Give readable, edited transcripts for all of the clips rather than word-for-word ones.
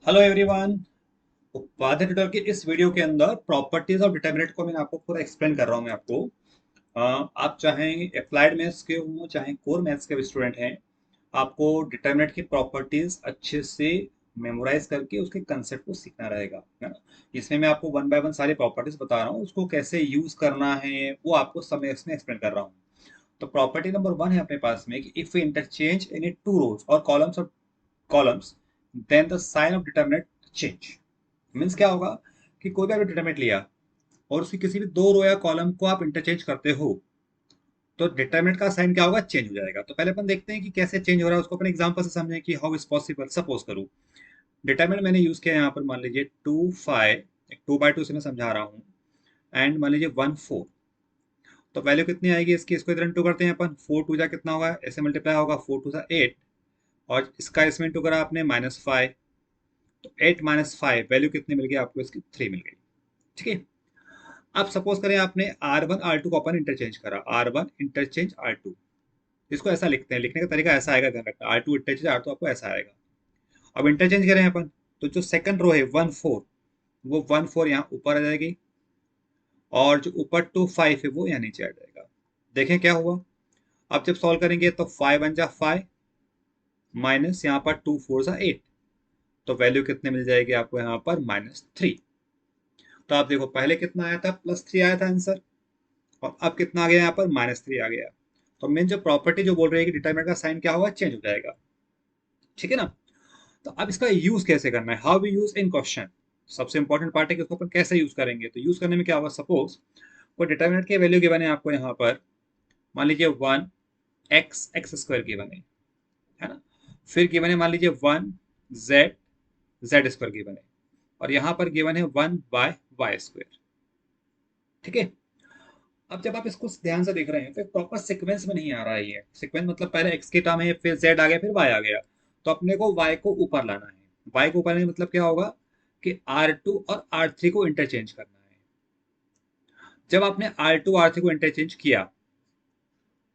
Hello everyone. Upadhyay tutor के इस video के अंदर प्रॉपर्टीज ऑफ डिटरमिनेंट को मैं आपको पूरा एक्सप्लेन कर रहा हूँ। मैं आपको आप चाहे अप्लाइड मैथ्स के हो चाहे कोर मैथ्स के स्टूडेंट हैं, आपको डिटरमिनेंट की प्रॉपर्टीज अच्छे से मेमोराइज करके उसके कंसेप्ट को सीखना रहेगा, है ना। इसमें मैं आपको वन बाय वन सारी प्रॉपर्टीज बता रहा हूँ, उसको कैसे यूज करना है वो आपको समय इसमें एक्सप्लेन कर रहा हूँ। तो प्रॉपर्टी नंबर वन है अपने पास में कि if we interchange any two rows और columns then the sign of determinant change. Means क्या होगा कि कोई भी आपने डिटरमिनेंट लिया और उसकी किसी भी दो रो या कॉलम को आप इंटरचेंज करते हो तो डिटरमिनेंट का साइन क्या होगा, चेंज हो जाएगा। तो पहले अपन देखते हैं कि कैसे चेंज हो रहा है, उसको अपन एग्जांपल से समझें कि हाउ इज पॉसिबल। सपोज करूं डिटरमिनेंट मैंने यूज किया यहाँ पर, मान लीजिए 2 5, 2/2 से मैं समझा रहा हूँ, एंड मान लीजिए 1 4। तो वैल्यू कितनी आएगी इसकी, इसको इधर इंटू करते हैं अपन, 4 2 जा कितना होगा, ऐसे मल्टीप्लाई होगा, 4 2 जा 8, और इसका इसमें इंटू करा आपने -5। तो 8 - 5 वैल्यू कितनी मिल गई आपको, इसकी 3 मिल गई। ठीक है। अब सपोज करें आपने R1 R2 को अपन इंटरचेंज करा, R1 इंटरचेंज R2। इसको ऐसा लिखते हैं, लिखने का तरीका ऐसा आएगा, ध्यान रखना, R2 इंटरचेंज R2 आपको ऐसा आएगा। अब इंटरचेंज करें अपन, तो जो सेकंड रो है 1 4, वो 1 4 यहाँ ऊपर आ जाएगी, और जो ऊपर 2 5 है वो यहाँ नीचे आ जाएगा। देखें क्या हुआ। अब जब सॉल्व करेंगे तो 5 1 जा 5, माइनस यहाँ पर 2 4 जा 8, तो वैल्यू कितने मिल जाएगी आपको यहाँ पर, -3। तो आप देखो पहले कितना आया था, +3 आया था आंसर, और अब कितना आ गया यहाँ पर, -3 आ गया। तो मेन जो प्रॉपर्टी जो बोल रही है कि डिटरमिनेंट का साइन क्या होगा, चेंज हो जाएगा। ठीक है ना। तो अब इसका यूज कैसे करना है, how we use in question. सबसे इंपॉर्टेंट पार्ट है कि उसको अपन कैसे यूज करेंगे। तो यूज करने में क्या होगा, सपोज कोई डिटरमिनेंट की वैल्यू गिवन है आपको यहाँ पर, मान लीजिए 1 x x² गिवन है ना। फिर गिवन है मान लीजिए 1 z z² गिवन है, और यहाँ पर गिवन है 1/y²। ठीक है। अब जब आप इसको ध्यान से देख रहे हैं तो प्रॉपर सीक्वेंस में नहीं आ रहा है। ये सीक्वेंस मतलब पहले एक्स की टर्म है, फिर जेड आ गया, फिर वाई आ गया। तो अपने को वाई को ऊपर लाना है। वाई को ऊपर लाने का मतलब क्या होगा कि R2 और R3 को इंटरचेंज करना है। जब आपने R2 R3 को इंटरचेंज किया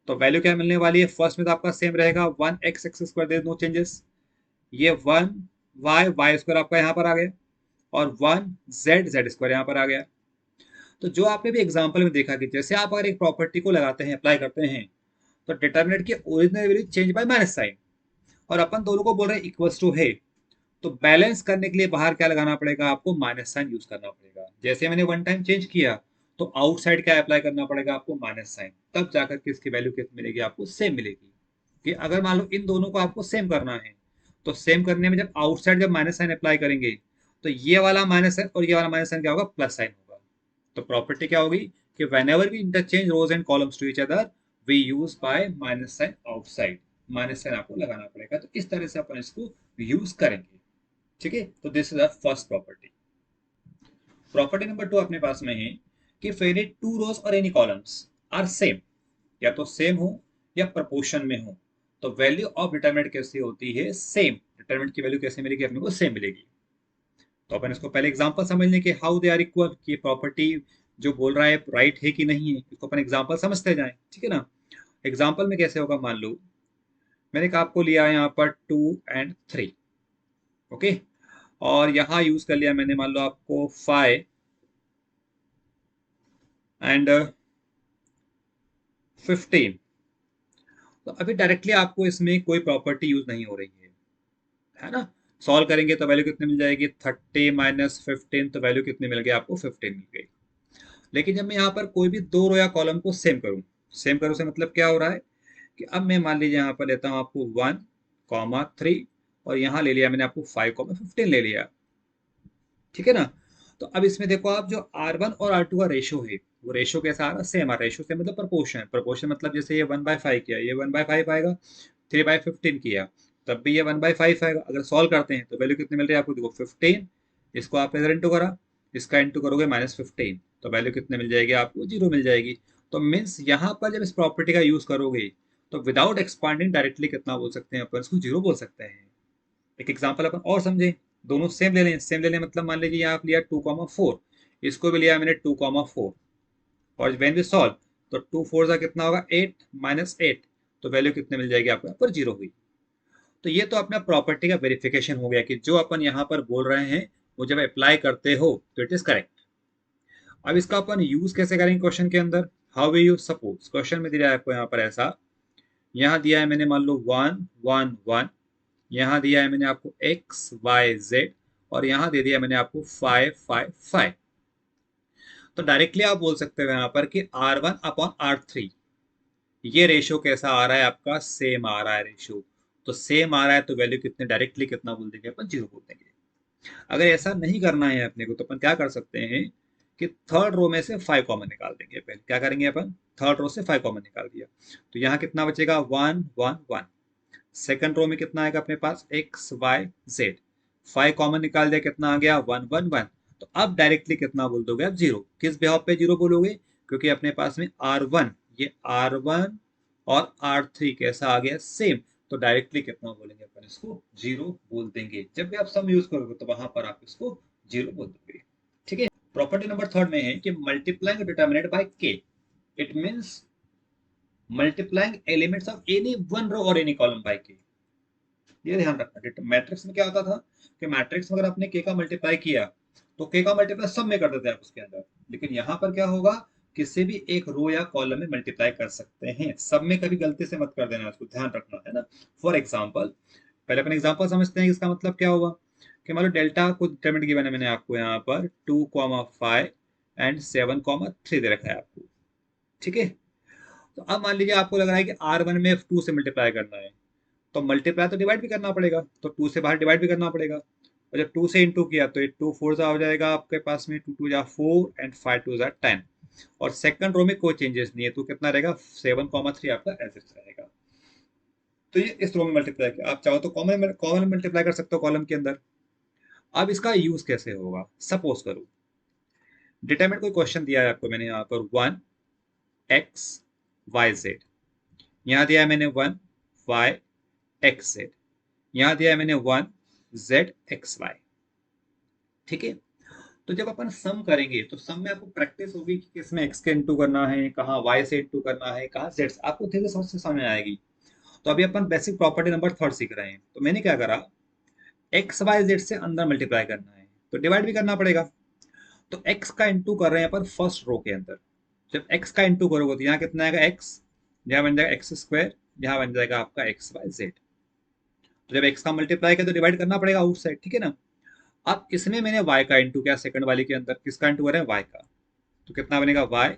तो वैल्यू क्या मिलने वाली है, फर्स्ट में तो आपका सेम रहेगा, 1 x x², there no changes. ये 1 y y² आपका यहाँ पर आ गया, और 1 z z² यहाँ पर आ गया। तो जो आपने भी एग्जाम्पल में देखा कि जैसे आप अगर एक प्रॉपर्टी को लगाते हैं, अप्लाई करते हैं, तो डिटरमिनेंट की original value change by minus sign, और अपन दोनों को बोल रहे हैं इक्वल्स टू है। तो बैलेंस करने के लिए बाहर क्या लगाना पड़ेगा आपको, माइनस साइन यूज करना पड़ेगा। जैसे मैंने वन टाइम चेंज किया तो आउटसाइड क्या अप्लाई करना पड़ेगा आपको, माइनस साइन, तब जाकर के इसकी वैल्यू कितनी मिलेगी आपको, सेम मिलेगी। कि अगर मान लो इन दोनों को आपको सेम करना है, तो सेम करने में जब आउटसाइड जब माइनस साइन अप्लाई करेंगे, तो ये वाला माइनस साइन और ये वाला माइनस साइन क्या होगा, प्लस साइन होगा। तो प्रॉपर्टी क्या होगी कि whenever we interchange rows and columns to each other we use by minus sign outside. Minus sign आपको लगाना पड़ेगा, तो इस तरह से अपन इसको यूज करेंगे। ठीक है। तो this is our first property. Property number two अपने पास में है कि फेरी टू रोज और एनी कॉलम्स आर सेम, या तो सेम हो या प्रपोर्शन में हो, तो वैल्यू ऑफ डिटरमिनेंट कैसी होती है, सेम। डिटरमिनेंट की वैल्यू कैसे मिलेगी अपने को, सेम मिलेगी। तो अपन इसको पहले एग्जांपल समझ लें कि हाउ दे आर इक्वल, की प्रॉपर्टी जो बोल रहा है राइट है कि नहीं है, इसको अपन एग्जांपल समझते जाएं। ठीक है ना। एग्जांपल में कैसे होगा, मान लो मैंने कहा आपको लिया है यहाँ पर 2 और 3, ओके, और यहाँ यूज कर लिया मैंने, मान लो आपको 5 और 15। तो अभी डायरेक्टली आपको इसमें कोई प्रॉपर्टी यूज नहीं हो रही है ना। सॉल्व करेंगे तो वैल्यू कितनी मिल जाएगी, 30 - 15, तो वैल्यू कितनी मिल गई आपको, 15 मिल गई। लेकिन जब मैं यहाँ पर कोई भी दो रो या कॉलम को सेम करूँ, सेम करूँ से मतलब क्या हो रहा है कि अब मैं मान लीजिए यहाँ पर लेता हूँ आपको 1 3, और यहाँ ले लिया मैंने आपको 5 15 ले लिया। ठीक है ना। तो अब इसमें देखो आप, जो R1 और R2 का रेशो है, वो रेशो कैसा आ रहा है, सेम आ रहा है। रेशो से मतलब प्रपोर्शन, प्रपोर्शन मतलब जैसे ये 1/5 किया, ये 1/5 आएगा, 3/15 किया, तब भी ये 1/5 आएगा। अगर सॉल्व करते हैं तो वैल्यू कितनी मिल रही है आपको, देखो 15, इसको आपने इधर इंटू करा, इसका इंटू करोगे -15, तो वैल्यू कितने मिल जाएगी आपको, 0 मिल जाएगी। तो मीन्स यहाँ पर जब इस प्रॉपर्टी का यूज करोगे तो विदाउट एक्सपांडिंग डायरेक्टली कितना बोल सकते हैं अपन, इसको 0 बोल सकते हैं। एक एग्जांपल अपन और समझे, दोनों सेम ले लें। सेम ले लें मतलब मान लीजिए आप लिया 2,4, इसको भी लिया मैंने 2,4, और वेन वी सॉल्व तो 2 4 का कितना होगा, 8 - 8, तो वैल्यू कितने मिल जाएगी आपको यहाँ पर, 0 हुई। तो ये तो अपना प्रॉपर्टी का वेरिफिकेशन हो गया कि जो अपन यहाँ पर बोल रहे हैं वो जब अप्लाई करते हो तो इट इज करेक्ट। अब इसका अपन यूज कैसे करेंगे क्वेश्चन के अंदर? How we use, suppose question में दिया है आपको यहाँ पर ऐसा, यहाँ दिया है मैंने मान लो 1 1 1, यहाँ दिया है मैंने आपको XYZ, और यहाँ दे दिया मैंने आपको 5 5 5। तो डायरेक्टली आप बोल सकते हो यहाँ पर कि R1/R3, ये रेशियो कैसा आ रहा है आपका? सेम आ रहा है रेशियो। तो सेम आ रहा है तो वैल्यू कितने, डायरेक्टली कितना बोल देंगे अपन? 0 बोल देंगे। अगर ऐसा नहीं करना है अपने को तो अपन क्या कर सकते हैं कि थर्ड रो में से 5 कॉमन निकाल देंगे। पहले क्या करेंगे अपन? थर्ड रो से 5 कॉमन निकाल दिया तो यहाँ कितना बचेगा? 1 1 1। सेकंड रो में कितना आएगा अपने पास? XYZ। 5 कॉमन निकाल दिया, कितना आ गया? 1 1 1। तो अब डायरेक्टली कितना बोल दोगे आप? 0। किस बिहाफ पे 0 बोलोगे? क्योंकि अपने पास में R1, ये R1 और R3 कैसा आ गया? सेम। तो डायरेक्टली कितना बोलेंगे अपन? इसको 0 बोल देंगे। जब भी आप सम यूज करोगे तो वहां पर आप इसको 0 बोल दोगे। ठीक है। प्रॉपर्टी नंबर थर्ड में है कि multiplying determinant by k, it means multiplying elements of any one row और एनी कॉलम बाय k। ये ध्यान रखना। मैट्रिक्स में क्या होता था कि मैट्रिक्स में अगर आपने k का मल्टीप्लाई किया तो k का मल्टीप्लाई सब में कर देते हैं आप उसके अंदर। लेकिन यहाँ पर क्या होगा? किसी भी एक रो या कॉलम में मल्टीप्लाई कर सकते हैं, सब में कभी गलती से मत कर देना, उसको ध्यान रखना है ना। फॉर एग्जाम्पल, पहले अपन एग्जाम्पल समझते हैं। इसका मतलब क्या होगा कि मान लो डेल्टा को डिटरमिनेट किया मैंने आपको यहाँ पर 2,5 एंड 7,3 दे रखा है आपको। ठीक है। तो अब मान लीजिए आपको लग रहा है कि R1 में 2 से मल्टीप्लाई करना है, तो मल्टीप्लाई तो डिवाइड भी करना पड़ेगा, तो 2 से बाहर डिवाइड भी करना पड़ेगा। और जब 2 से इंटू किया तो ये 2 4 जा हो जाएगा आपके पास में, 2 2 जा 4 एंड 5 2 जा 10। और सेकंड रो में कोई चेंजेस नहीं है तो कितना रहेगा? 7,3 आपका एज इट रहेगा। तो ये इस रो में मल्टीप्लाई किया, आप चाहो तो कॉमन कॉमन मल्टीप्लाई कर सकते हो कॉलम के अंदर। अब इसका यूज कैसे होगा? सपोज करो डिटरमिनेंट कोई क्वेश्चन दिया है आपको, मैंने यहाँ पर 1XYZ, यहाँ दिया है मैंने 1YXZ, यहाँ दिया है मैंने 1ZXY। ठीक है। तो जब अपन सम करेंगे तो सम में आपको प्रैक्टिस होगी कि किसमें x के इंटू करना है, कहाँ y से इंटू करना है, कहाँ z से, आपको धीरे समझ से समझ में आएगी। तो अभी अपन बेसिक प्रॉपर्टी नंबर थर्ड सीख रहे हैं। तो मैंने क्या करा, XYZ से अंदर मल्टीप्लाई करना है तो डिवाइड भी करना पड़ेगा। तो x का इंटू कर रहे हैं अपन फर्स्ट रो के अंदर। जब x का इंटू करोगे तो यहाँ कितना आएगा? x, यहाँ बन जाएगा x², यहाँ बन जाएगा आपका XYZ। तो जब x का मल्टीप्लाई किया तो डिवाइड करना पड़ेगा आउटसाइड। ठीक है ना। अब इसमें मैंने y का इंटू किया, सेकंड वाली के अंदर किसका इंटू कर रहे हैं? y का। तो कितना बनेगा? y²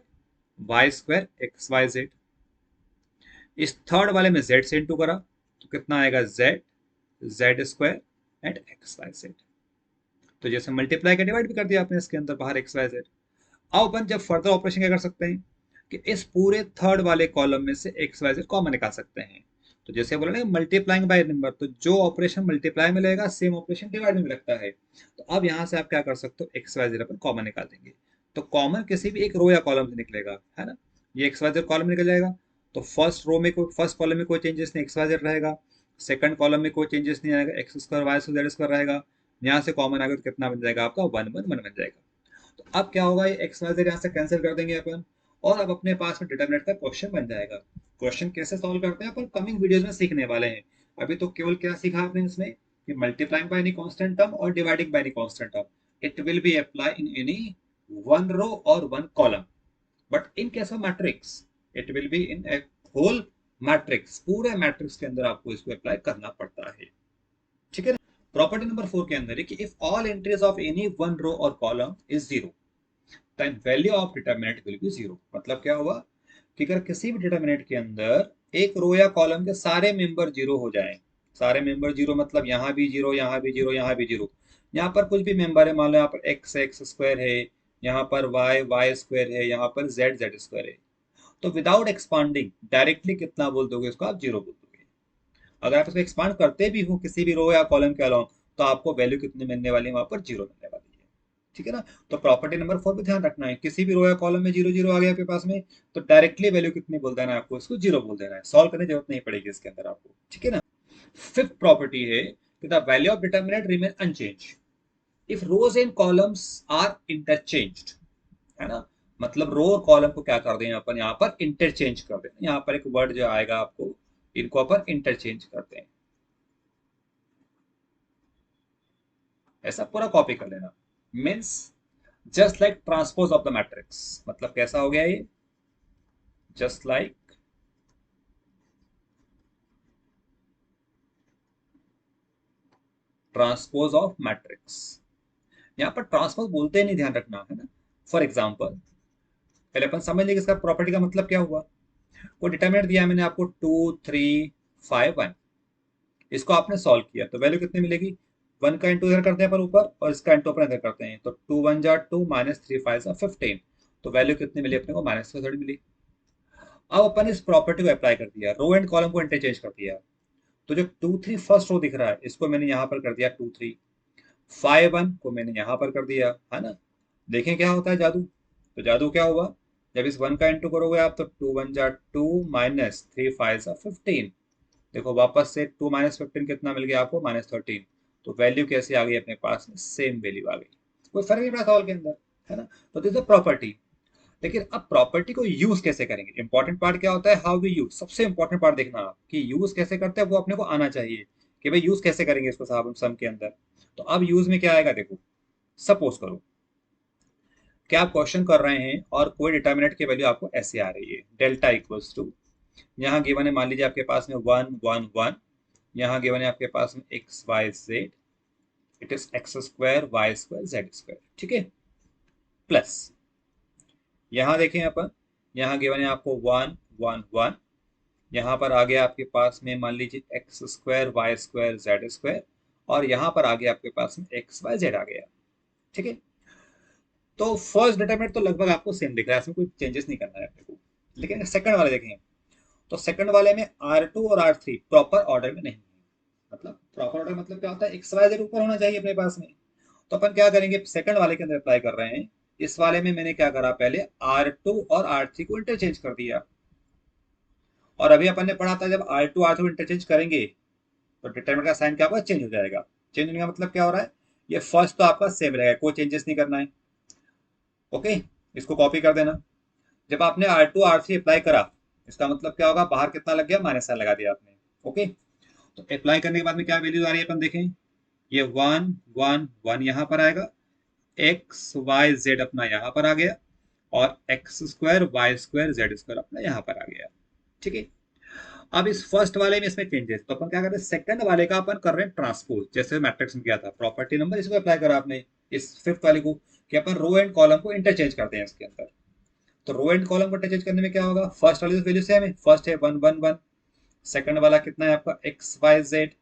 XYZ। इस थर्ड वाले में z से इंटू करा तो कितना आएगा? z² and XYZ। तो जैसे मल्टीप्लाई का डिवाइड भी कर दिया आपने इसके अंदर बाहर XYZ। अब अपन जब फर्दर ऑपरेशन क्या कर सकते हैं कि इस पूरे थर्ड वाले कॉलम में से XYZ कॉमन निकाल सकते हैं। तो जैसे बोला ना मल्टीप्लाइंग बाय नंबर, तो जो ऑपरेशन मल्टीप्लाई में लगेगा सेम ऑपरेशन डिवाइड में भी लगता है। तो अब यहाँ से आप क्या कर सकते हो? XYZ अपन कॉमन निकाल देंगे। तो कॉमन किसी भी एक रो या कॉलम से निकलेगा, है ना। ये XYZ कॉलम निकल जाएगा। तो फर्स्ट रो में कोई, फर्स्ट कॉलम में कोई चेंजेस नहीं, XYZ रहेगा। सेकंड कॉलम में कोई चेंजेस नहीं आएगा, x² y² z² रहेगा। यहाँ से कॉमन आएगा तो कितना बन जाएगा आपका? 1 1 1 बन जाएगा। तो अब क्या होगा, ये XYZ यहाँ से कैंसिल कर देंगे अपन, और अब अपने पास में डिटरमिनेंट का क्वेश्चन बन जाएगा। क्वेश्चन कैसे सॉल्व करते हैं अपन कमिंग वीडियोस में सीखने वाले हैं। अभी तो केवल क्या सीखा आपने इसमें कि multiplying by any constant term और dividing by any constant term, it will be apply in any one row और one column, but in case of matrix it will be in a whole matrix, पूरे matrix के अंदर आपको इसको apply करना पड़ता है। ठीक है ना। प्रॉपर्टी नंबर 4 के अंदर है कि if all entries of any one row और column is 0 then value of determinant will be 0। मतलब क्या हुआ कि अगर किसी भी डिटरमिनेंट के अंदर एक रो या कॉलम के सारे मेंबर 0 हो जाएं, सारे मेंबर 0 मतलब यहाँ भी 0, यहाँ भी 0, यहाँ भी 0, यहाँ पर कुछ भी मेंबर है, मान लो यहाँ पर x² है, यहाँ पर y² है, यहाँ पर z² है, तो विदाउट एक्सपांडिंग डायरेक्टली कितना बोल दोगे इसको? आप 0 बोल दोगे। अगर आप इसको एक्सपांड करते भी हो किसी भी रो या कॉलम के अलावा तो आपको वैल्यू कितनी मिलने वाली है? वहां पर 0 मिलने वाली है। ठीक है ना। तो प्रॉपर्टी नंबर 4 पे ध्यान रखना है, किसी भी रो या कॉलम में 0 0 आ गया आपके पास में तो डायरेक्टली वैल्यू कितनी बोल देना है आपको? इसको 0 बोल देना है, सॉल्व करने की जरूरत नहीं पड़ेगी इसके अंदर आपको। ठीक है ना। फिफ्थ प्रॉपर्टी है कि the value of determinant remain unchange if rows and columns are interchanged, है ना। मतलब रो और कॉलम को क्या कर दें अपन यहाँ पर? इंटरचेंज कर दें। यहाँ पर एक वर्ड जो आएगा आपको, इनको अपन इंटरचेंज करते हैं। ऐसा पूरा कॉपी कर लेना। Means just like transpose of the matrix, मतलब कैसा हो गया ये, just like transpose of matrix. यहाँ पर ट्रांसपोज बोलते ही नहीं, ध्यान रखना है ना। फॉर एग्जाम्पल पहले अपन समझ लेंगे इसका प्रॉपर्टी का मतलब क्या हुआ। वो डिटरमिनेंट दिया है मैंने आपको 2 3 5 1, इसको आपने सॉल्व किया तो वैल्यू कितनी मिलेगी, 1 का इंटू इधर करते हैं पर ऊपर और इसका इंटू अपन इधर करते हैं, तो 2 1 जा 2 -3 5 15, तो वैल्यू कितनी मिली अपने को, -30 मिली। अब अपन इस प्रॉपर्टी को अप्लाई कर दिया, रो एंड कॉलम को इंटरचेंज कर दिया, तो जो 2 3 फर्स्ट रो दिख रहा है इसको मैंने यहाँ पर कर दिया 2 3, 5 1 को मैंने यहाँ पर कर दिया, है ना। देखें क्या होता है जादू, तो जादू क्या हुआ, जब इस 1 का इंटू करोगे आप तो 2 1 जा 2 -3 5 15, देखो वापस से 2 -15 कितना मिल गया आपको, -13, तो वैल्यू कैसी आ गई अपने पास में, सेम वैल्यू आ गई, कोई फर्क नहीं पड़ा सवाल के अंदर, है ना। तो दिस इज प्रॉपर्टी। लेकिन अब प्रॉपर्टी को यूज कैसे करेंगे, इंपॉर्टेंट पार्ट क्या होता है, हाउ वी यूज, सबसे इंपॉर्टेंट पार्ट देखना आप कि यूज कैसे करते हैं वो अपने को आना चाहिए, कि भाई यूज कैसे करेंगे इसको साहब हम सम के अंदर। तो अब यूज में क्या आएगा, देखो सपोज करो कि आप क्वेश्चन कर रहे हैं और कोई डिटर्मिनेंट की वैल्यू आपको ऐसे आ रही है, डेल्टा इक्वल्स टू, यहाँ गिवन है मान लीजिए आपके पास में 1 1 1, यहाँ गिवन है आपके पास में x y z, it is x square y square z square, ठीक है, प्लस यहाँ देखें अपन, यहाँ गिवन है आपको 1 1 1, यहाँ पर आ गया आपके पास में मान लीजिए x square y square z square, और यहाँ पर आ गया आपके पास में एक्स वाई जेड आ गया, ठीक है। तो फर्स्ट डिटरमिनेंट तो लगभग आपको सेम दिख रहा है, इसमें कोई चेंजेस नहीं करना है अपने को। लेकिन सेकंड वाले देखें, तो सेकंड वाले में R2 और R3 प्रॉपर ऑर्डर में नहीं है, मतलब प्रॉपर ऑर्डर मतलब क्या होता है, एक्स वाई जेड ऊपर होना चाहिए अपने पास में। तो अपन क्या करेंगे, सेकंड वाले के अंदर अप्लाई कर रहे हैं, इस वाले में मैंने क्या करा, पहले R2 और R3 को इंटरचेंज कर दिया, और अभी अपन ने पढ़ा था जब R2 R3 को इंटरचेंज करेंगे तो डिटरमिनेंट का साइन क्या होगा, चेंज हो जाएगा। चेंज होने का मतलब क्या हो रहा है, ये फर्स्ट तो आपका सेम रहेगा, कोई चेंजेस नहीं करना है, ओके। इसको कॉपी कर देना। जब आपने R2 R3 अप्लाई करा, इसका मतलब क्या होगा, बाहर कितना लग गया, माइनस साइन लगा दिया आपने, ओके। तो अप्लाई करने के बाद में क्या वैल्यू आ रही है अपन देखें, ये 1 1 1 यहाँ पर आएगा, एक्स वाई जेड अपना यहाँ पर आ गया, और x square y square z square अपना यहाँ पर आ गया, ठीक है। अब इस फर्स्ट वाले में इसमें चेंजेस, तो अपन क्या कर रहे हैं, सेकंड वाले का अपन कर रहे हैं ट्रांसपोज, जैसे मैट्रिक्स में किया था, प्रॉपर्टी नंबर इसको अप्लाई करा आपने इस फिफ्थ वाले को, कि अपन रो एंड कॉलम को इंटरचेंज करते हैं इसके अंदर। तो रो एंड कॉलम को इंटरचेंज करने में क्या होगा, फर्स्ट वाली वैल्यू सेम है, फर्स्ट है 1 1 1, सेकंड वाला कितना है आपका एक्स वाई जेड,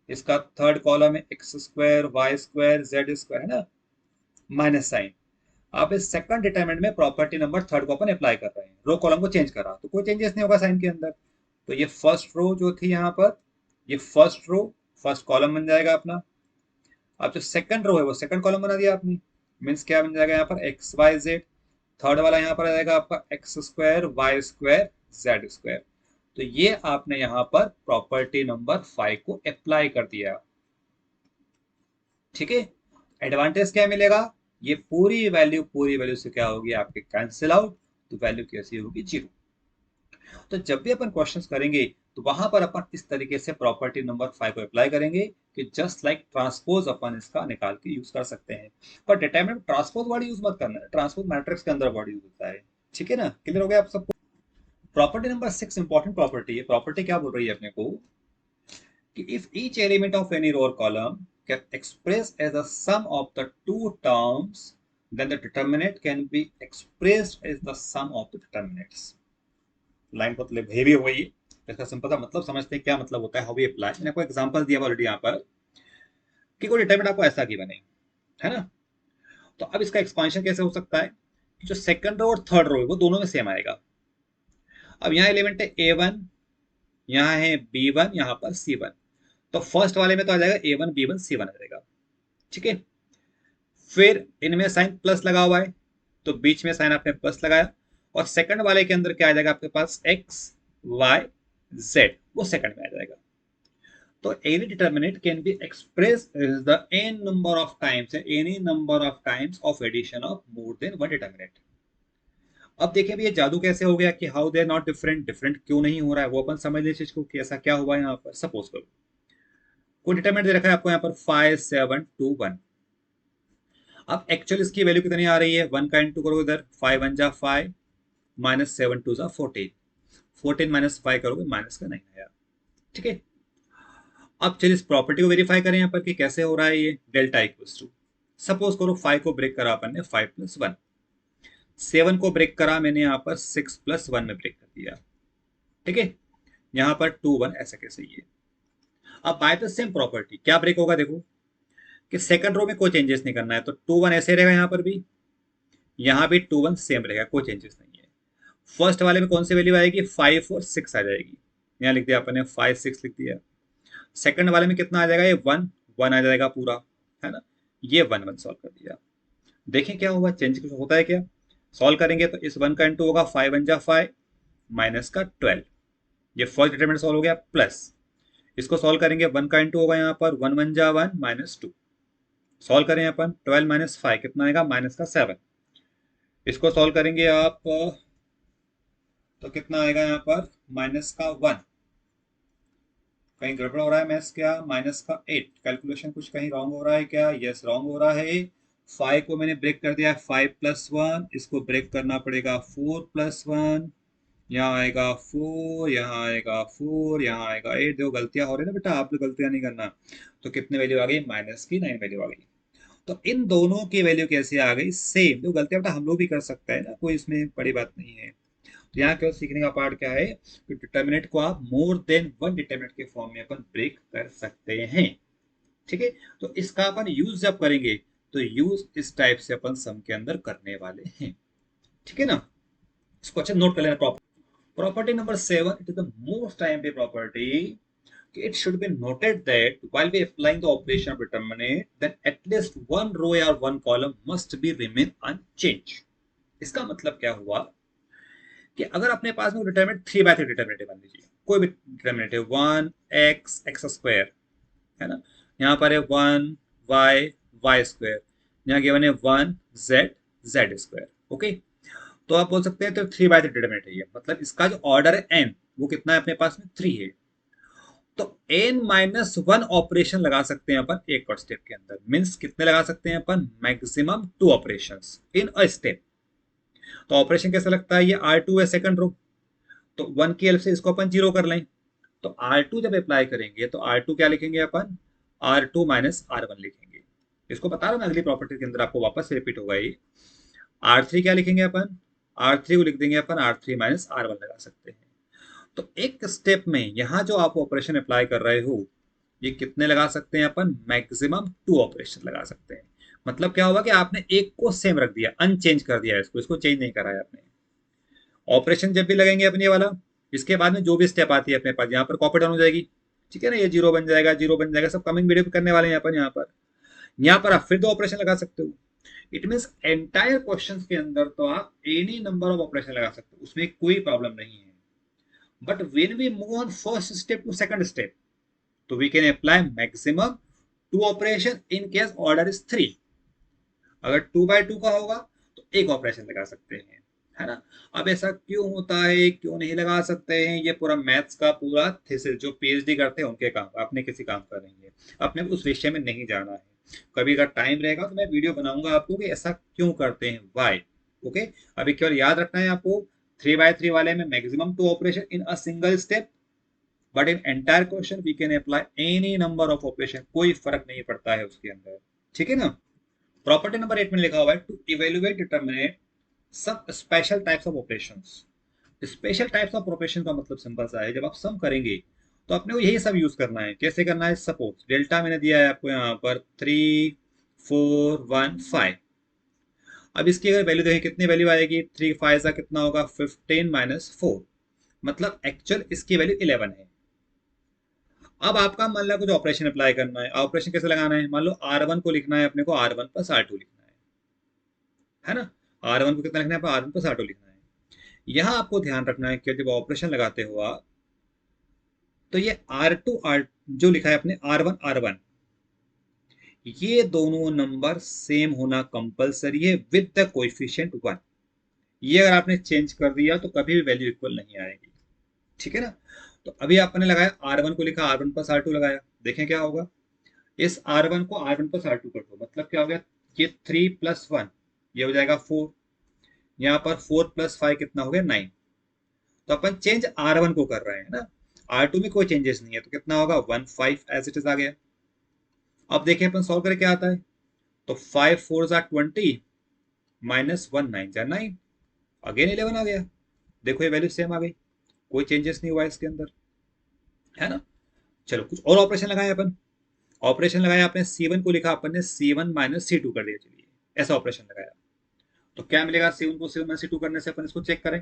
इसका थर्ड कॉलम है x square y square z square, है ना, माइनस साइन। अब इस सेकंड डिटरमिनेंट में प्रॉपर्टी नंबर थर्ड को अपन अप्लाई कर रहे हैं, रो कॉलम को चेंज करा तो कोई चेंजेस नहीं होगा साइन के अंदर। तो ये फर्स्ट रो जो थी यहाँ पर, ये फर्स्ट रो फर्स्ट कॉलम बन जाएगा अपना। अब जो सेकंड रो है वो सेकंड कॉलम बना दिया आपने, मीन्स क्या बन जाएगा यहाँ पर एक्स वाई जेड, थर्ड वाला यहाँ पर आ जाएगा आपका x square y square z square. तो ये आपने यहाँ पर प्रॉपर्टी नंबर 5 को अप्लाई कर दिया, ठीक है। एडवांटेज क्या मिलेगा, ये पूरी वैल्यू से क्या होगी आपके कैंसिल आउट, तो वैल्यू कैसी होगी, 0। तो जब भी अपन क्वेश्चंस करेंगे तो वहां पर अपन इस तरीके से प्रॉपर्टी नंबर 5 को अप्लाई करेंगे कि जस्ट लाइक ट्रांसपोज अपन इसका निकाल के यूज कर सकते हैं। पर डेटा में ट्रांसपोज वर्ड यूज मत करना है, ट्रांसपोज मैट्रिक्स के अंदर वर्ड यूज होता है, ठीक है ना, क्लियर हो गया आप सबको। प्रॉपर्टी नंबर 6 इंपॉर्टेंट प्रॉपर्टी है, प्रॉपर्टी क्या बोल रही है अपने को कि if each element of any row और column can express as the sum of the two terms, then the determinant can be expressed as the sum of the determinants। Line बहुत हेवी हो गई, इसका सिंपल सा मतलब समझते हैं क्या मतलब होता है, हाउ वी अप्लाई। मैंने आपको एग्जांपल दिया ऑलरेडी यहाँ पर कि कोई डिटरमिनेंट आपको ऐसा की बने, है ना। तो अब इसका एक्सपांशन कैसे हो सकता है कि जो सेकंड रो और थर्ड रो है वो दोनों में सेम आएगा। अब यहाँ एलिमेंट है A1, यहाँ है B1, यहाँ पर C1, तो फर्स्ट वाले में तो आ जाएगा A1 B1 C1 आ जाएगा, ठीक है। फिर इनमें साइन प्लस लगा हुआ है तो बीच में साइन आपने प्लस लगाया, और सेकंड वाले के अंदर क्या आ जाएगा आपके पास, एक्स वाई जेड, वो सेकंड में आ जाएगा। तो any determinant can be expressed as the n number of times, any number of times of addition of more than one determinant। अब देखिए भी ये जादू कैसे हो गया कि how they are not different, different क्यों नहीं हो रहा है वो अपन समझ ले चीज को कि ऐसा क्या हुआ यहाँ पर। सपोज करो कोई डिटरमिनेंट दे रखा है आपको यहाँ पर 5 7 2 1। अब एक्चुअल इसकी वैल्यू कितनी आ रही है, 1 का इंटू करोगे इधर, 5 1 जा 5 माइनस 7 2 जा 14, 14 माइनस 5 करोगे माइनस का 9 आया। ठीक है, अब चलिए इस प्रॉपर्टी को वेरीफाई करें यहाँ पर कि कैसे हो रहा है ये। डेल्टा इक्वल्स टू, सपोज करो 5 को ब्रेक करा अपन ने 5 प्लस 1, 7 को ब्रेक करा मैंने यहाँ पर 6 प्लस 1 में ब्रेक कर दिया। ठीक है, यहाँ पर 2 1 ऐसा कैसे ये। अब बाय द सेम प्रॉपर्टी क्या ब्रेक होगा, देखो कि सेकंड रो में कोई चेंजेस नहीं करना है, तो 2 1 ऐसे रहेगा, यहाँ पर भी, यहाँ भी 2 1 सेम रहेगा, कोई चेंजेस नहीं है। फर्स्ट वाले में कौन सी वैल्यू आएगी, 5 और 6 आ जाएगी, यहाँ लिख दिया अपन ने 5 6 लिख दिया। सेकंड वाले में कितना आ जाएगा, ये 1 1 आ जाएगा पूरा, है ना, ये 1 1 सॉल्व कर दिया। देखें क्या हुआ, चेंज कुछ होता है क्या। सॉल्व करेंगे तो इस 1 का इंटू होगा, 5 1 जा 5 माइनस का 12, ये फर्स्ट डिटरमिनेंट सॉल्व हो गया। प्लस इसको सॉल्व करेंगे, 1 का इंटू होगा यहाँ पर 1 1 जा 1 माइनस 2, सॉल्व करें अपन, 12 माइनस 5 कितना आएगा, माइनस का 7। इसको सॉल्व करेंगे आप तो कितना आएगा यहाँ पर, माइनस का 1। कहीं गड़बड़ हो रहा है मैथ्स क्या, माइनस का 8, कैलकुलेशन कुछ कहीं रॉन्ग हो रहा है क्या, यस रॉन्ग हो रहा है। 5 को मैंने ब्रेक कर दिया है 5 प्लस 1, इसको ब्रेक करना पड़ेगा 4 प्लस 1, यहाँ आएगा 4, यहाँ आएगा 4, यहाँ आएगा 8। देखो गलतियां हो रही है ना बेटा, आप लोग गलतियां नहीं करना। तो कितने वैल्यू आ गई, माइनस की 9 वैल्यू आ गई। तो इन दोनों की वैल्यू कैसे आ गई, सेम। तो गलतियां बेटा हम लोग भी कर सकते हैं ना, कोई इसमें बड़ी बात नहीं है। तो यहाँ केवल सीखने का पार्ट क्या है कि डिटर्मिनेंट को आप मोर देन वन डिटर्मिनेंट के फॉर्म में अपन ब्रेक कर सकते हैं। ठीक है, तो इसका अपन यूज जब करेंगे तो यूज इस टाइप से अपन सम के अंदर करने वाले हैं। ठीक है ना, इसको अच्छा नोट कर लेना। Property number 7, it is the most time property. It should be noted that while we applying the operation of determinant, then at least one row or one column must be remain unchanged. इसका मतलब क्या हुआ कि अगर अपने पास में determinant 3/3 determinant मान लीजिए, कोई भी डिटरमिनेंट है, 1x x स्क्वायर, है ना, यहाँ पर है 1y y स्क्वायर, यहाँ गिवन है 1z z स्क्वायर। ओके, तो आप बोल सकते हैं तो 3/3 डिटरमिनेंट है ये, मतलब इसका जो ऑर्डर है n वो कितना है अपने पास में, 3 है। तो n-1 ऑपरेशन लगा सकते हैं अपन एक और स्टेप के अंदर, मींस कितने लगा सकते हैं अपन, maximum 2 operations in a step. तो ऑपरेशन कैसे लगता है, ये R2 है सेकंड रो, तो 1 की हेल्प से इसको अपन 0 कर लें। तो R2 जब अप्लाई करेंगे तो R2 क्या लिखेंगे अपन, R2 माइनस R1 लिखेंगे। इसको बता रहा हूं मैं, अगली प्रॉपर्टी के अंदर आपको वापस रिपीट होगा ये। R3 क्या लिखेंगे अपन, R3 को लिख देंगे अपन R3 माइनस R1 लगा सकते हैं। तो एक स्टेप में यहां जो आप ऑपरेशन अप्लाई कर रहे हो, ये कितने लगा सकते हैं अपन, मैक्सिमम 2 ऑपरेशन लगा सकते हैं। मतलब क्या होगा कि आपने एक को सेम रख दिया, अनचेंज कर दिया इसको, इसको चेंज नहीं करा है आपने। ऑपरेशन जब भी लगेंगे अपने वाला, इसके बाद में जो भी स्टेप आती है अपने पास, यहाँ पर कॉपी डाउन हो जाएगी। ठीक है ना, ये 0 बन जाएगा, 0 बन जाएगा, सब कमिंग वीडियो पे करने वाले हैं यहाँ पर। यहाँ पर आप फिर 2 ऑपरेशन लगा सकते हो। इट मीन्स एंटायर क्वेश्चन के अंदर तो आप एनी नंबर ऑफ ऑपरेशन लगा सकते हो, उसमें कोई प्रॉब्लम नहीं है। But when we move on first step to second step, तो we can apply maximum 2 operation in case order is 3। अगर 2/2 का होगा तो एक ऑपरेशन लगा सकते हैं, है ना। अब ऐसा क्यों होता है, क्यों नहीं लगा सकते हैं, ये पूरा मैथ्स का पूरा थीसिस, जो पीएचडी करते हैं उनके काम, अपने किसी काम का नहीं है, अपने उस विषय में नहीं जाना है। कभी अगर टाइम रहेगा तो मैं वीडियो बनाऊंगा आपको कि ऐसा क्यों करते हैं, वाई। ओके, अभी केवल याद रखना है आपको, 3/3 वाले में maximum 2 operation in a single step, but in entire question we can apply any number of operation, कोई फर्क नहीं पड़ता है उसके अंदर। ठीक है ना। प्रॉपर्टी नंबर 8 में लिखा हुआ है, to evaluate determinate some special types of operations. Special types of operation का मतलब सिंपल सा है, जब आप सम करेंगे तो आपने को यही सब यूज करना है। कैसे करना है, सपोज डेल्टा मैंने दिया है आपको यहाँ पर 3 4 1 5। अब इसकी अगर वैल्यू देखें कितनी वैल्यू आएगी, 3 5 का कितना होगा, 15 माइनस 4, मतलब एक्चुअल इसकी वैल्यू 11 है। अब आपका मान लो कुछ ऑपरेशन अप्लाई करना है, ऑपरेशन कैसे लगाना है, मान लो R1 को लिखना है अपने को R1 प्लस R2 लिखना है ना। R1 को कितना लिखना है, R1 प्लस R2 लिखना है। यहां आपको ध्यान रखना है कि जब ऑपरेशन लगाते हो आप, तो ये R2 R जो लिखा है अपने R1 R1, ये दोनों नंबर सेम होना कंपलसरी है विद द कोएफिशिएंट 1। ये अगर आपने चेंज कर दिया तो कभी भी वैल्यू इक्वल नहीं आएगी। ठीक है ना। तो अभी आपने लगाया R1 को लिखा R1 प्लस R2 लगाया, देखें क्या होगा, इस R1 को R1 प्लस R2 कर दो, मतलब क्या हो गया, ये 3 प्लस 1 ये हो जाएगा 4, यहाँ पर 4 प्लस 5 कितना हो गया 9। तो अपन चेंज R1 को कर रहे हैं ना, R2 में कोई चेंजेस नहीं है, तो कितना होगा 1 5 एज इट इज आ गया। अब देखिए अपन सॉल्व करके क्या आता है, तो 5 4 जा 20 माइनस 1 9 जा 9, अगेन 11 आ गया। देखो ये वैल्यू सेम आ गई, कोई चेंजेस नहीं हुआ इसके अंदर, है ना। चलो कुछ और ऑपरेशन लगाए अपन, ऑपरेशन लगाया आपने, C1 को लिखा अपन ने C1 माइनस C2 कर दिया, चलिए ऐसा ऑपरेशन लगाया। तो क्या मिलेगा, C1 को C1 माइनस C2 करने से अपन इसको चेक करें,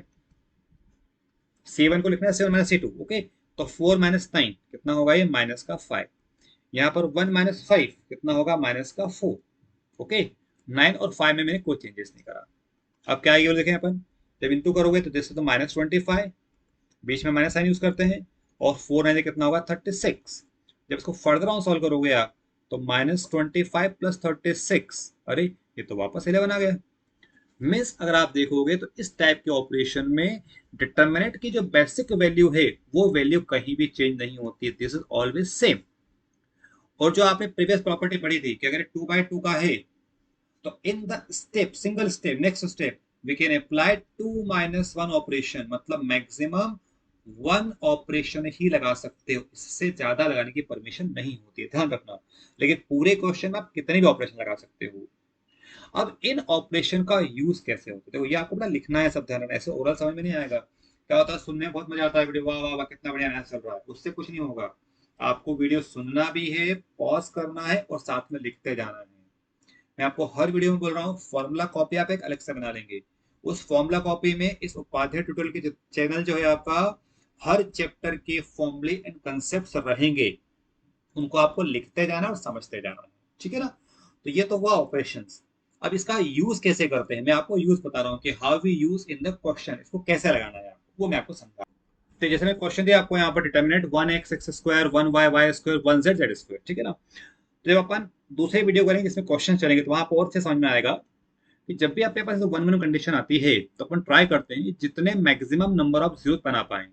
C1 को लिखना है C1 माइनस C2, ओके। तो 4 माइनस 9 कितना होगा, ये माइनस का 5, यहाँ पर 1 माइनस 5 कितना होगा, माइनस का 4, ओके। 9 और 5 में मैंने कोई चेंजेस नहीं करा। अब क्या आएगी देखें अपन, जब इंटू करोगे तो जैसे तो माइनस 25, बीच में माइनस साइन यूज करते हैं, और 4 9 कितना होगा 36। जब इसको फर्दर ऑन सॉल्व करोगे आप, तो -25 प्लस 36, अरे ये तो वापस 11 आ गया। मीन्स अगर आप देखोगे तो इस टाइप के ऑपरेशन में डिटर्मिनेंट की जो बेसिक वैल्यू है वो वैल्यू कहीं भी चेंज नहीं होती, दिस इज ऑलवेज सेम। और जो आपने प्रीवियस प्रॉपर्टी पढ़ी थी कि अगर 2/2 का है, तो in the step single step next step we can apply 2 minus 1 operation, मतलब मैक्सिमम 1 ऑपरेशन ही लगा सकते हो, इससे ज्यादा लगाने की परमिशन नहीं होती है, ध्यान रखना। लेकिन पूरे क्वेश्चन में आप कितने भी ऑपरेशन लगा सकते हो। अब इन ऑपरेशन का यूज कैसे होता है, देखो ये आपको बड़ा लिखना है, सब ध्यान रखना, ऐसे ओरल समझ में नहीं आएगा। क्या होता है, सुनने में बहुत मजा आता है वीडियो, वाह वाह वाह कितना बढ़िया मैथ चल रहा है, उससे कुछ नहीं होगा। आपको वीडियो सुनना भी है, पॉज करना है और साथ में लिखते जाना है। मैं आपको हर वीडियो में बोल रहा हूँ, फॉर्मूला कॉपी आप एक अलग से बना लेंगे। उस फॉर्मूला कॉपी में इस उपाध्याय ट्यूटोरियल की चैनल जो है आपका, हर चैप्टर के फॉर्मूले एंड कंसेप्ट रहेंगे, उनको आपको लिखते जाना और समझते जाना है, ठीक है ना। तो ये तो हुआ ऑपरेशंस। अब इसका यूज कैसे करते हैं, मैं आपको यूज बता रहा हूँ कि how we use in the question, इसको कैसे लगाना है आपको, वो मैं आपको समझा। तो जैसे मैं क्वेश्चन दिया आपको यहाँ पर, determinant 1x x square 1y y square 1z z square, ठीक है ना। तो जब अपन दूसरे वीडियो करेंगे जिसमें क्वेश्चन चलेंगे, तो वहां पर और से समझ में आएगा कि जब भी आपके पास 1 1 कंडीशन आती है, तो अपन ट्राई करते हैं जितने मैक्सिमम नंबर ऑफ जीरो बना पाए।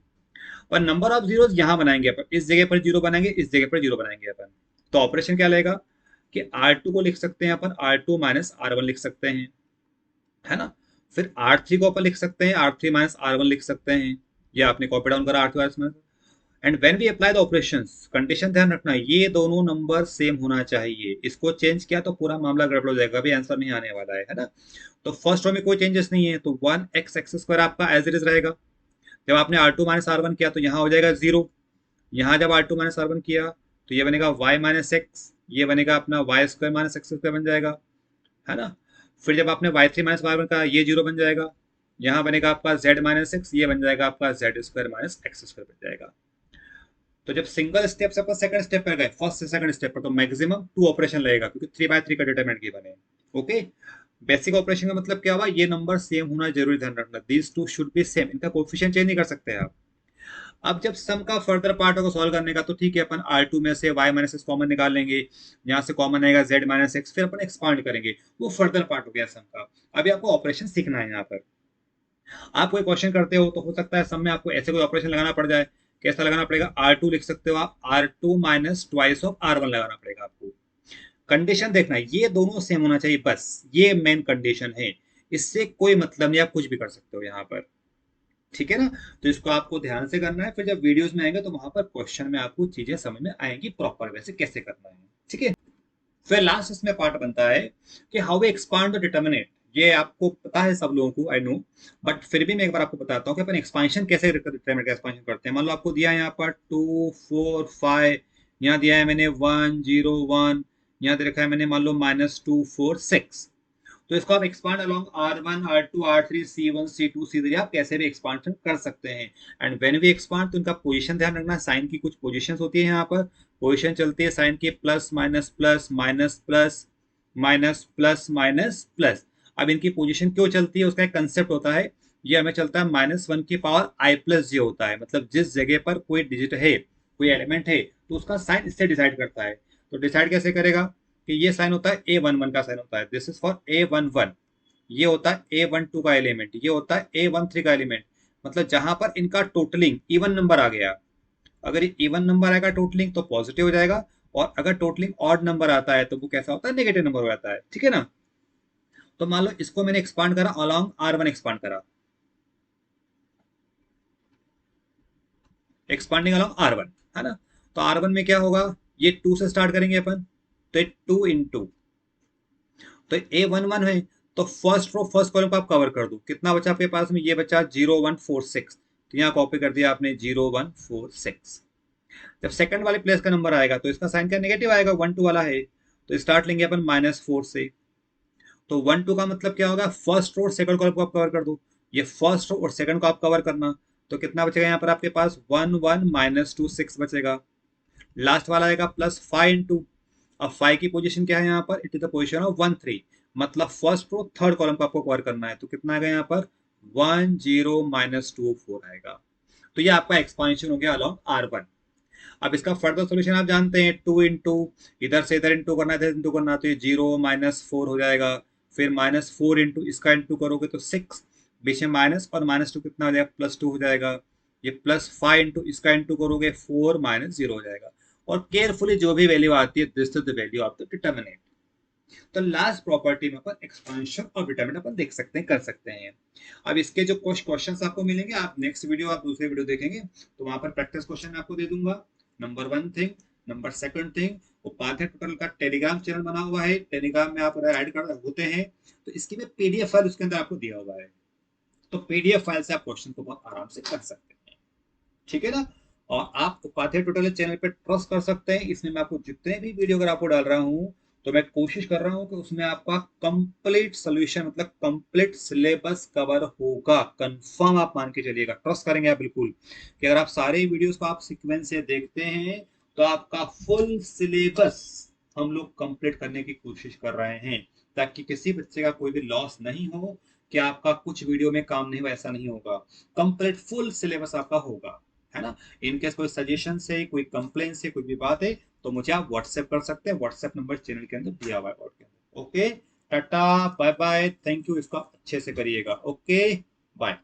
और नंबर ऑफ जीरो यहाँ बनाएंगे अपन, इस जगह पर जीरो बनाएंगे, इस जगह पर जीरो बनाएंगे अपन। तो ऑपरेशन क्या लेगा कि R2 को लिख सकते हैं अपन R2 माइनस R1 लिख सकते हैं, है ना। फिर R3 को अपन लिख सकते हैं R3 माइनस R1 लिख सकते हैं, ये आपने कॉपी डाउन करा R3 minus. And when we apply the operations, condition ध्यान रखना, ये दोनों नंबर सेम होना चाहिए, इसको चेंज किया तो पूरा मामला गड़बड़ हो जाएगा, अभी आंसर नहीं आने वाला है ना। तो फर्स्ट रो में कोई चेंजेस नहीं है, तो 1x x स्क्वायर आपका एज इट इज रहेगा। जब आपने R2 माइनस R1 किया तो यहाँ हो जाएगा 0, यहाँ जब R2 माइनस R1 किया तो ये बनेगा y माइनस एक्स, ये बनेगा अपना y square minus x square बन जाएगा, है ना। फिर जब आपने y3 माइनस y1 का, ये 0 बन जाएगा, यहाँ बनेगा आपका z माइनस एक्स, ये बन जाएगा आपका z square minus x square बन जाएगा। तो जब सिंगल स्टेप से अपन सेकंड स्टेप पर गए, फर्स्ट से सेकंड स्टेप पर, तो मैक्सिमम 2 ऑपरेशन लगेगा, क्योंकि 3/3 का डिटरमिनेंट गिवन है, ओके। बेसिक ऑपरेशन का मतलब क्या हुआ, ये नंबर सेम होना जरूरी, ध्यान रखना, these two should be same, इनका कोएफिशिएंट चेंज नहीं कर सकते आप। अब जब सम का फर्दर पार्ट होगा सॉल्व करने का, तो ठीक है अपन R2 में से y माइनस एक्स कॉमन निकाल लेंगे, यहाँ से कॉमन आएगा z माइनस एक्स, फिर अपन एक्सपांड करेंगे, वो फर्दर पार्ट हो गया सम का। अभी आपको ऑपरेशन सीखना है यहाँ पर। आप कोई क्वेश्चन करते हो तो हो सकता है सम में आपको ऐसे कोई ऑपरेशन लगाना पड़ जाए, कैसा लगाना पड़ेगा, R2 लिख सकते हो आप, R2 minus twice of R1 लगाना पड़ेगा आपको। कंडीशन देखना है, ये दोनों सेम होना चाहिए, बस ये मेन कंडीशन है, इससे कोई मतलब नहीं, आप कुछ भी कर सकते हो यहाँ पर, ठीक है ना। तो इसको आपको ध्यान से करना है, फिर जब वीडियोस में आएंगे तो वहां पर क्वेश्चन में आपको चीजें समझ में आएंगी प्रॉपर वैसे कैसे करना है, ठीक है। फिर लास्ट इसमें पार्ट बनता है कि how we expand the determinant. ये आपको पता है सब लोगों को, आई नो, बट फिर भी मैं एक बार आपको बताता हूँ कि अपन एक्सपांशन कैसे डिटर्मिनेंट का एक्सपांशन करते हैं। मान लो आपको दिया है यहाँ पर 2 4 5, यहाँ दिया है मैंने 1 0 1, यहाँ दे रखा है मैंने मान लो -2 4 6। तो इसको आप expand along R1 R2 R3 C1 C2 C3, आप कैसे भी एक्सपांशन कर सकते हैं। एंड व्हेन वी एक्सपांड, तो इनका पोजीशन ध्यान रखना, साइन की कुछ पोजीशंस होती है, यहाँ पर पोजीशन चलती है साइन की, plus minus plus minus plus minus plus minus plus. अब इनकी पोजीशन क्यों चलती है, उसका एक कंसेप्ट होता है, ये हमें चलता है -1 की पावर i प्लस जे होता है, मतलब जिस जगह पर कोई डिजिट है, कोई एलिमेंट है, तो उसका साइन इससे डिसाइड करता है। तो डिसाइड कैसे करेगा कि ये साइन होता है A11 का साइन होता है, दिस इज फॉर A11, ये होता है A12 का एलिमेंट, ये होता है A13 का एलिमेंट, मतलब जहां पर इनका टोटलिंग इवन नंबर आ गया, अगर ये इवन नंबर आएगा टोटलिंग तो पॉजिटिव हो जाएगा, और अगर टोटलिंग ऑड नंबर आता है तो वो कैसा होता है, नेगेटिव नंबर हो जाता है, ठीक है ना। तो मान लो इसको मैंने एक्सपांड करा, अलॉन्ग R1 एक्सपांड करा, एक्सपांडिंग अलॉन्ग R1, है ना। तो R1 में क्या होगा, ये 2 से स्टार्ट करेंगे अपन, तो ये 2 इंटू, तो A11 है, तो फर्स्ट रो फर्स्ट कॉलम को आप कवर कर दो, कितना बचा आपके पास में, ये बचा 0146, तो यहाँ कॉपी कर दिया आपने 0146। जब सेकंड वाले प्लेस का नंबर आएगा तो इसका साइन क्या, नेगेटिव आएगा, 1 2 वाला है, तो स्टार्ट लेंगे अपन -4 से। तो 1 2 का मतलब क्या होगा, फर्स्ट रो और सेकंड कॉलम को आप कवर कर दो, ये फर्स्ट रो और सेकंड को आप कवर करना, तो कितना बचेगा यहाँ पर आपके पास, 1 1 -2 6 बचेगा। लास्ट वाला आएगा +5 इंटू, अब 5 की पोजीशन क्या है यहाँ पर, it is the position of 1 3, मतलब फर्स्ट रो थर्ड कॉलम को आपको कवर करना है, तो कितना आएगा यहाँ पर 1 0 -2 4 आएगा। तो ये आपका एक्सपांशन हो गया अलॉन्ग R1। अब इसका फर्दर सॉल्यूशन आप जानते हैं, 2 इंटू, इधर से इधर इंटू करना है, इधर इंटू करना है, तो ये 0 -4 हो जाएगा, फिर -4 इंटू इसका इंटू करोगे तो 6, बीच में माइनस और -2 कितना हो जाएगा, +2 हो जाएगा, ये +5 इंटू इसका इंटू करोगे 4 -0 हो जाएगा। और केयरफुली जो भी वैल्यू आती है, this is the value of the determinant. तो लास्ट प्रॉपर्टी में अपन एक्सपांशन और डिटर्मिनेंट अपन देख सकते हैं, कर सकते हैं। अब इसके जो कुछ क्वेश्चंस आपको मिलेंगे, आप नेक्स्ट वीडियो, आप दूसरी वीडियो देखेंगे तो वहां पर प्रैक्टिस क्वेश्चन आपको दे दूंगा। Number 1 thing, number second thing, Upadhyay tutorial का टेलीग्राम चैनल बना हुआ है, टेलीग्राम में आप ऐड कर होते हैं, तो इसकी भी पीडीएफ फाइल उसके अंदर आपको दिया हुआ है, तो पीडीएफ फाइल से आप क्वेश्चन को बहुत आराम से कर सकते हैं, ठीक है ना। और आप उपाध्याय ट्यूटोरियल चैनल पे ट्रस्ट कर सकते हैं, इसमें मैं आपको जितने भी वीडियो अगर आपको डाल रहा हूँ, तो मैं कोशिश कर रहा हूँ कि उसमें आपका कंप्लीट सोल्यूशन, मतलब कंप्लीट सिलेबस कवर होगा, कंफर्म आप मान के चलिएगा, ट्रस्ट करेंगे आप बिल्कुल, कि अगर आप सारे वीडियोस को आप सीक्वेंस से देखते हैं तो आपका फुल सिलेबस हम लोग कंप्लीट करने की कोशिश कर रहे हैं, ताकि किसी बच्चे का कोई भी लॉस नहीं हो कि आपका कुछ वीडियो में काम नहीं हुआ, ऐसा नहीं होगा, कंप्लीट फुल सिलेबस आपका होगा, है ना। इनकेस कोई सजेशन से, कोई कंप्लेन से, कोई भी बात है, तो मुझे आप व्हाट्सएप कर सकते हैं, व्हाट्सएप नंबर चैनल के अंदर दिया हुआ है बोर्ड के अंदर। Okay, tata bye bye, thank you, इसका अच्छे से करिएगा, ओके बाय।